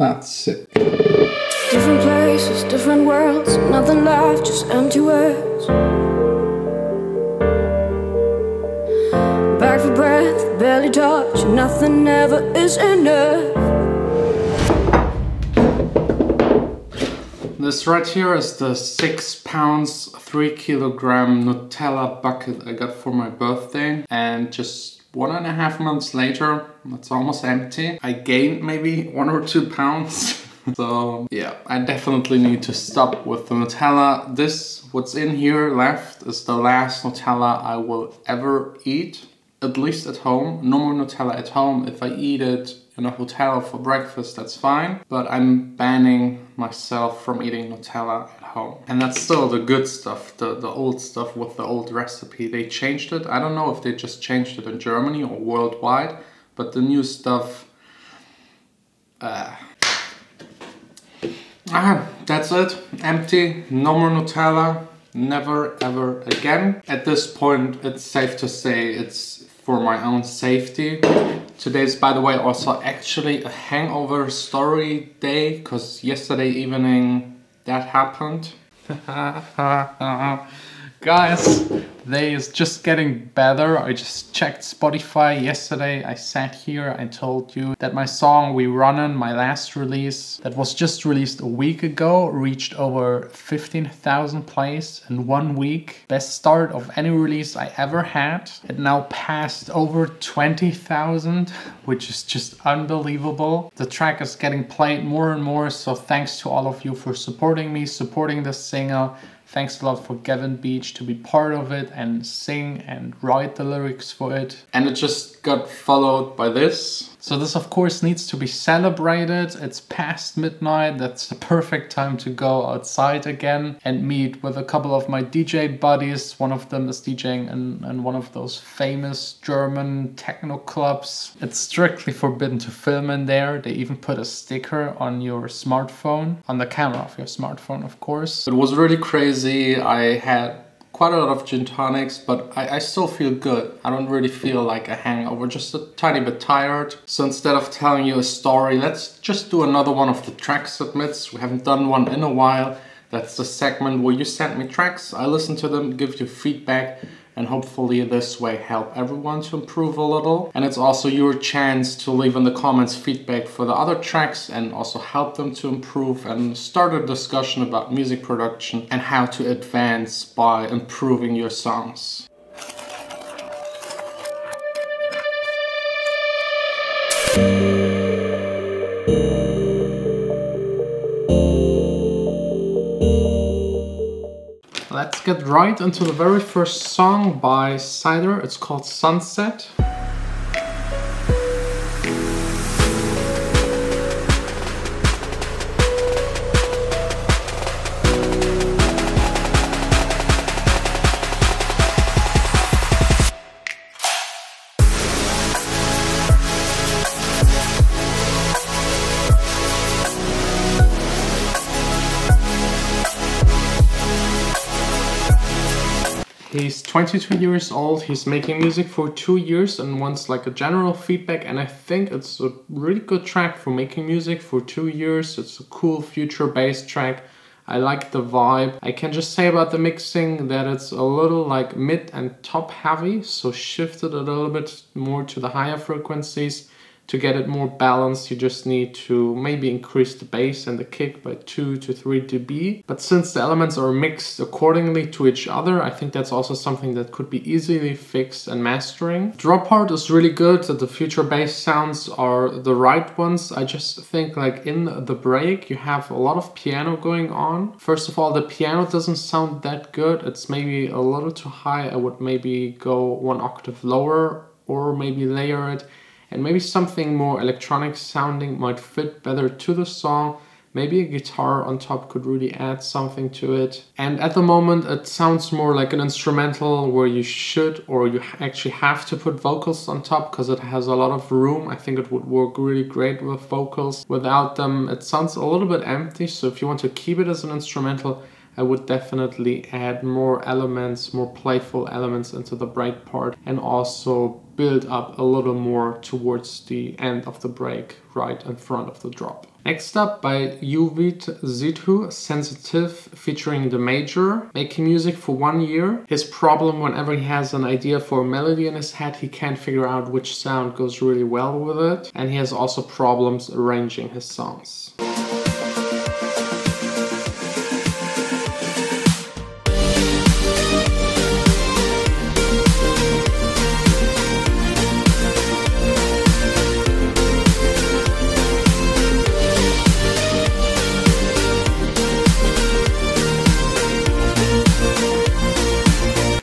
That's sick. Different places, different worlds, nothing left, just empty words. Back for breath, barely touch, nothing ever is enough. This right here is the 6 pounds, 3 kilogram Nutella bucket I got for my birthday, and just 1.5 months later, it's almost empty. I gained maybe 1 or 2 pounds. So yeah, I definitely need to stop with the Nutella. What's in here left is the last Nutella I will ever eat, at least at home. No more Nutella at home. If I eat it in a hotel for breakfast, that's fine. But I'm banning myself from eating Nutella at home. And that's still the good stuff, the old stuff with the old recipe. They changed it. I don't know if they just changed it in Germany or worldwide, but the new stuff... that's it. Empty. No more Nutella. Never ever again. At this point, it's safe to say it's for my own safety. Today's, by the way, also actually a hangover story day, because yesterday evening that happened. Guys, day is just getting better. I just checked Spotify yesterday. I sat here, I told you that my song We Runnin', my last release, that was just released a week ago, reached over 15,000 plays in 1 week. Best start of any release I ever had. It now passed over 20,000, which is just unbelievable. The track is getting played more and more, so thanks to all of you for supporting me, supporting this single. Thanks a lot for Gavin Beach to be part of it and sing and write the lyrics for it. And it just got followed by this. So this of course needs to be celebrated. It's past midnight. That's the perfect time to go outside again and meet with a couple of my DJ buddies. One of them is DJing in one of those famous German techno clubs. It's strictly forbidden to film in there. They even put a sticker on your smartphone, on the camera of your smartphone, of course. It was really crazy. I had quite a lot of gin tonics, but I still feel good. I don't really feel like a hangover, just a tiny bit tired. So instead of telling you a story, let's just do another one of the track submits. We haven't done one in a while. That's the segment where you send me tracks, I listen to them, give you feedback, and hopefully this way help everyone to improve a little. And it's also your chance to leave in the comments feedback for the other tracks and also help them to improve and start a discussion about music production and how to advance by improving your songs. Let's get right into the very first song by Cider. It's called Sunset. He's 22 years old, he's making music for 2 years and wants like a general feedback, and I think it's a really good track for making music for 2 years. It's a cool future-based track. I like the vibe. I can just say about the mixing that it's a little like mid and top heavy, so shifted a little bit more to the higher frequencies. To get it more balanced, you just need to maybe increase the bass and the kick by 2 to 3 dB. But since the elements are mixed accordingly to each other, I think that's also something that could be easily fixed and mastering. Drop part is really good, that the future bass sounds are the right ones. I just think like in the break, you have a lot of piano going on. First of all, the piano doesn't sound that good. It's maybe a little too high. I would maybe go 1 octave lower or maybe layer it. And maybe something more electronic sounding might fit better to the song. Maybe a guitar on top could really add something to it. And at the moment it sounds more like an instrumental where you should or you actually have to put vocals on top because it has a lot of room. I think it would work really great with vocals. Without them it sounds a little bit empty, so if you want to keep it as an instrumental, I would definitely add more elements, more playful elements into the break part, and also build up a little more towards the end of the break, right in front of the drop. Next up by BEATPORT, Sensitive, featuring the Major, making music for 1 year. His problem whenever he has an idea for a melody in his head, he can't figure out which sound goes really well with it, and he has also problems arranging his songs.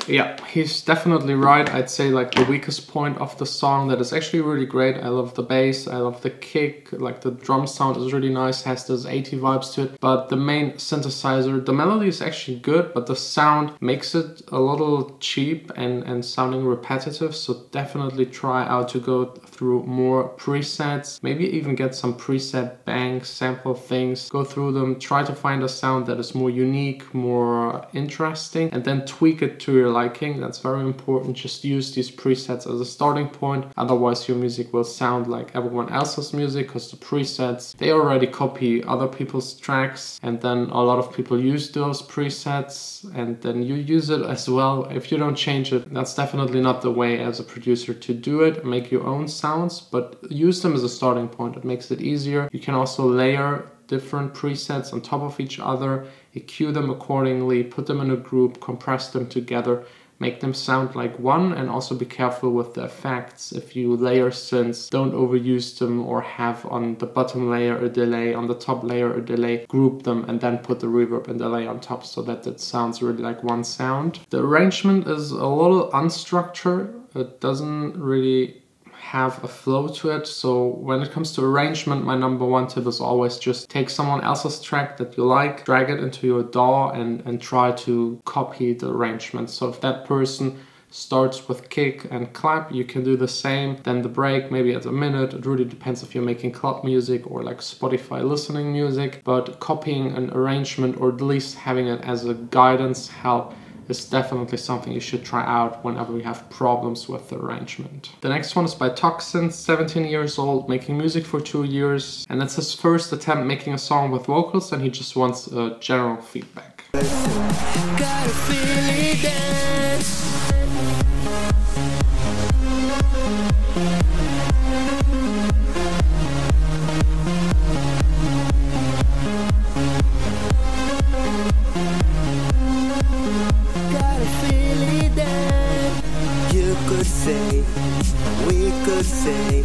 Yeah, he's definitely right. I'd say like the weakest point of the song that is actually really great. I love the bass, I love the kick, like the drum sound is really nice, has those 80 vibes to it. But the main synthesizer, the melody is actually good, but the sound makes it a little cheap and sounding repetitive. So definitely try out to go through more presets, maybe even get some preset bank sample things, go through them, try to find a sound that is more unique, more interesting, and then tweak it to your liking. That's very important. Just use these presets as a starting point, otherwise your music will sound like everyone else's music, because the presets, they already copy other people's tracks, and then a lot of people use those presets and then you use it as well. If you don't change it, that's definitely not the way as a producer to do it. Make your own sounds, but use them as a starting point. It makes it easier. You can also layer different presets on top of each other, EQ them accordingly, put them in a group, compress them together, make them sound like one, and also be careful with the effects. If you layer synths, don't overuse them or have on the bottom layer a delay, on the top layer a delay. Group them and then put the reverb and delay on top so that it sounds really like one sound. The arrangement is a little unstructured. It doesn't really have a flow to it. So when it comes to arrangement, my number one tip is always just take someone else's track that you like, drag it into your DAW and try to copy the arrangement. So if that person starts with kick and clap, you can do the same. Then the break, maybe at a minute. It really depends if you're making club music or like Spotify listening music. But copying an arrangement, or at least having it as a guidance help, is definitely something you should try out whenever you have problems with the arrangement. The next one is by Toxin, 17 years old, making music for 2 years, and that's his first attempt making a song with vocals, and he just wants general feedback. We could say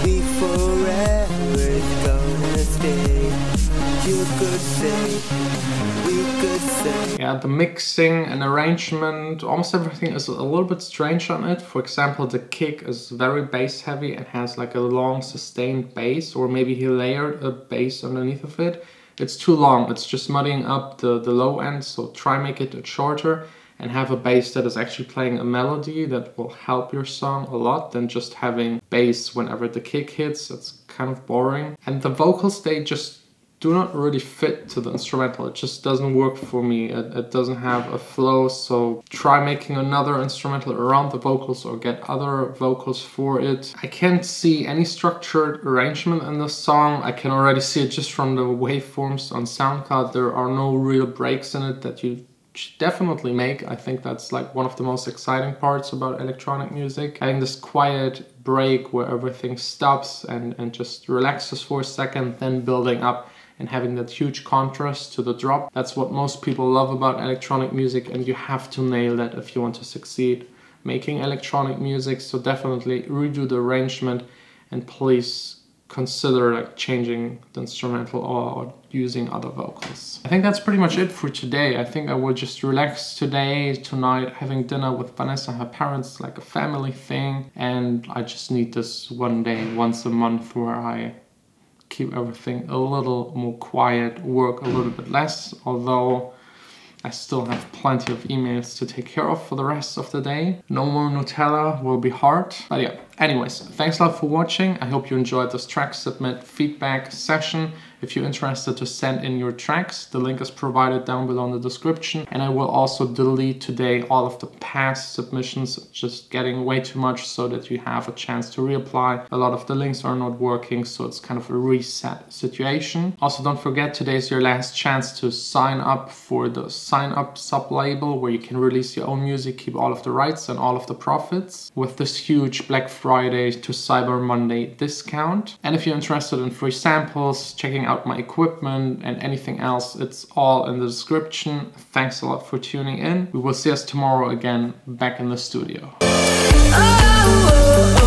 we forever gonna stay. You could say, we could say. Yeah, the mixing and arrangement, almost everything is a little bit strange on it. For example, the kick is very bass heavy and has like a long sustained bass, or maybe he layered a bass underneath of it. It's too long, it's just muddying up the low end, so try make it shorter and have a bass that is actually playing a melody. That will help your song a lot than just having bass whenever the kick hits. It's kind of boring. And the vocals, they just do not really fit to the instrumental. It just doesn't work for me. It doesn't have a flow, so try making another instrumental around the vocals or get other vocals for it. I can't see any structured arrangement in this song. I can already see it just from the waveforms on SoundCloud. There are no real breaks in it that you should definitely make. I think that's like one of the most exciting parts about electronic music. Having this quiet break where everything stops and just relaxes for a second, then building up and having that huge contrast to the drop. That's what most people love about electronic music, and you have to nail that if you want to succeed making electronic music. So definitely redo the arrangement, and please consider like changing the instrumental or using other vocals. I think that's pretty much it for today. I think I will just relax today, tonight, having dinner with Vanessa and her parents, like a family thing. And I just need this one day, once a month, where I keep everything a little more quiet, work a little bit less, although I still have plenty of emails to take care of for the rest of the day. No more Nutella will be hard. But yeah, Anyways, thanks a lot for watching. I hope you enjoyed this track submit feedback session. If you're interested to send in your tracks, the link is provided down below in the description. And I will also delete today all of the past submissions, just getting way too much, so that you have a chance to reapply. A lot of the links are not working, so it's kind of a reset situation. Also, don't forget, today's your last chance to sign up for the sineUP sub-label, where you can release your own music, keep all of the rights and all of the profits, with this huge Black Friday to Cyber Monday discount. And if you're interested in free samples, checking out my equipment and anything else, it's all in the description. Thanks a lot for tuning in. We will see us tomorrow again back in the studio. Oh,